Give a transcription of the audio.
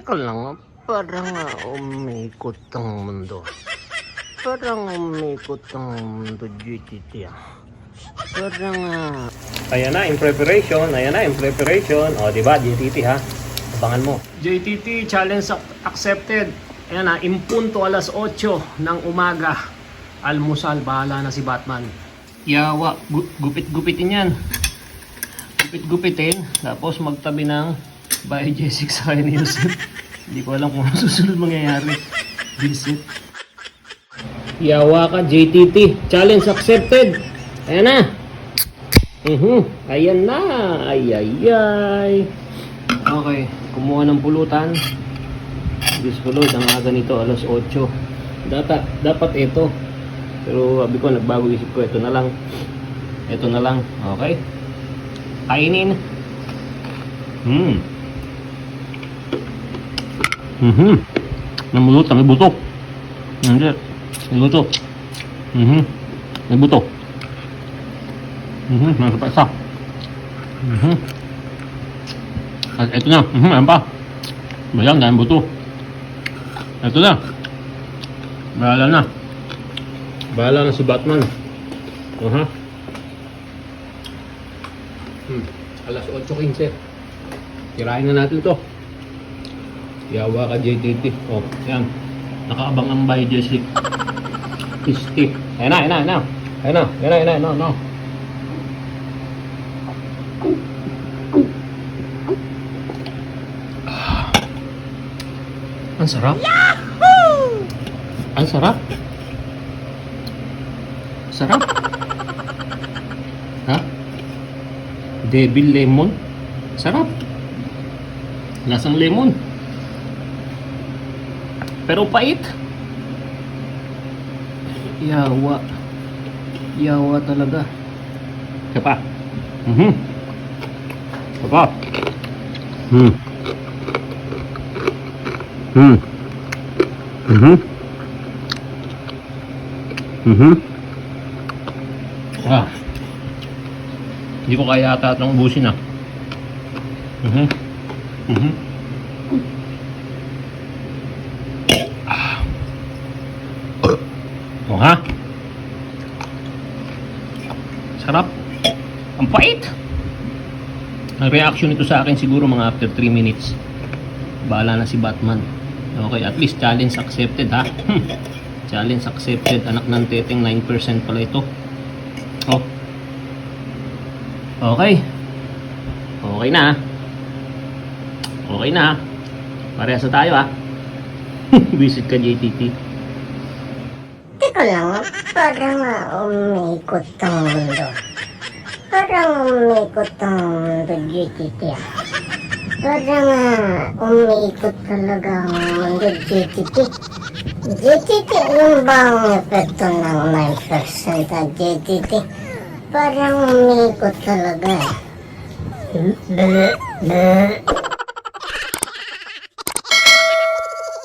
Teka lang, parang umikot ang mundo. Parang umikot ang mundo, GTT Parang Ayan na, in preparation. O, diba, JTT ha? Abangan mo. JTT, challenge accepted. Ayan na, impunto alas 8 ng umaga. Almusal, bahala na si Batman. Yawa, gupit-gupitin yan. Gupit-gupitin. Tapos magtabi ng by J6 sa akin ni Yusuf. Hindi ko alam kung ano susunod mangyayari. Visit. Yawa ka, JTT. Challenge accepted. Ayan na. Ayan na. Ay. Okay. Kumuha ng pulutan. Disculod. Ang aga nito, alas 8. Dapat ito. Pero sabi ko, nagbago isip ko. Ito na lang. Okay. Kainin. Namulutan, may buto. Hindi. May buto. May buto. Meron pa isa. At ito na. Ayan pa. Bayang, dahil buto. Ito na. Bahala na si Batman. Alas 8:15. Tirahin na natin to. Yawa ka, JTT. Oh, yan. Nakaabang ang by J6. Pisti. Ayan na. No. Ang sarap. Yahoo! Ang sarap. Sarap. Ha? Devil lemon. Sarap. Lasang lemon. Pero pait. Yawa talaga. Kapa. Kapa. Hindi ko kaya ata itong ubusin ha? Sarap. Ang pait. Ang reaction nito sa akin siguro mga after 3 minutes. Bahala na si Batman. Okay, at least challenge accepted ha. Challenge accepted. Anak ng teteng 9% pala ito. Oh. Okay. Okay na. Parehas na tayo ha. Visit ka, JTT. Teka lang, parang umikot ang mundo. GTT Parang umikot talaga ang mundo, GTT. GTT, yung bang epekto ng 9% GTT? Parang umikot talaga.